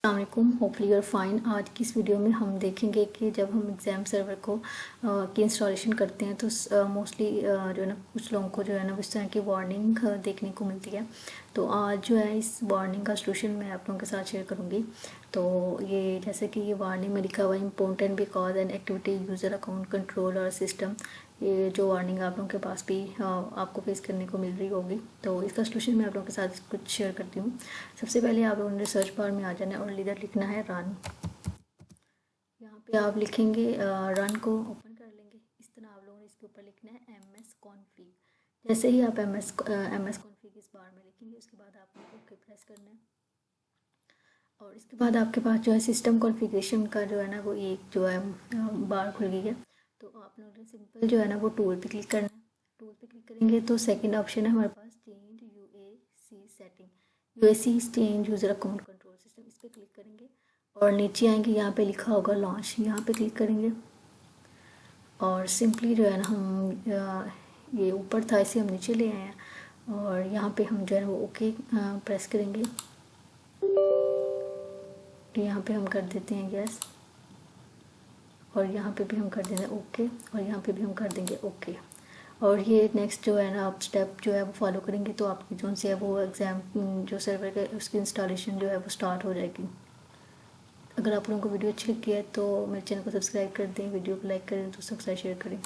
अस्सलामुअलैकुम, hopefully your fine. आज की इस वीडियो में हम देखेंगे कि जब हम एग्ज़ाम सर्वर को की इंस्टॉलेशन करते हैं तो मोस्टली जो है ना कुछ लोगों को जो है ना इस तरह की वार्निंग देखने को मिलती है। तो आज जो है इस वार्निंग का सलूशन मैं आप लोगों के साथ शेयर करूँगी। तो ये जैसे कि ये वार्निंग में लिखा हुआ है important because an activity user account control और सिस्टम। ये जो वार्निंग आप लोगों के पास भी आपको फेस करने को मिल रही होगी। तो इसका सलूशन मैं आप लोगों के साथ कुछ शेयर करती हूँ। सबसे पहले आप लोगों ने सर्च बार में आ जाना है और इधर लिखना है रन। यहाँ पे आप लिखेंगे रन को ओपन कर लेंगे। इस तरह आप लोगों ने इसके ऊपर लिखना है एमएस कॉन्फिग। जैसे ही आप एमएस कॉन्फिग इस बार में लिखेंगे उसके बाद आपको ओके प्रेस करना है और इसके बाद आपके पास जो है सिस्टम कॉन्फ़िगरेशन का जो है ना वो एक जो है बार खुल गई है। तो आप लोगों ने सिंपल जो है ना वो टूल पे क्लिक करना है। टूल पे क्लिक करेंगे तो सेकंड ऑप्शन है हमारे पास change UAC setting, UAC change user account control system. इस पर क्लिक करेंगे और नीचे आएंगे, यहाँ पे लिखा होगा लॉन्च, यहाँ पे क्लिक करेंगे और सिंपली जो है ना हम ये ऊपर था इसे हम नीचे ले आए हैं और यहाँ पे हम जो है वो ओके प्रेस करेंगे। यहाँ पे हम कर देते हैं यस और यहाँ पे भी हम कर देंगे ओके और यहाँ पे भी हम कर देंगे ओके। और ये नेक्स्ट जो है ना आप स्टेप जो है वो फॉलो करेंगे तो आपकी जो से है वो एग्ज़ाम जो सर्वर का उसकी इंस्टॉलेशन जो है वो स्टार्ट हो जाएगी। अगर आप लोगों को वीडियो अच्छी लगी है तो मेरे चैनल को सब्सक्राइब कर दें, वीडियो को लाइक करें, दोस्तों के साथ शेयर करें।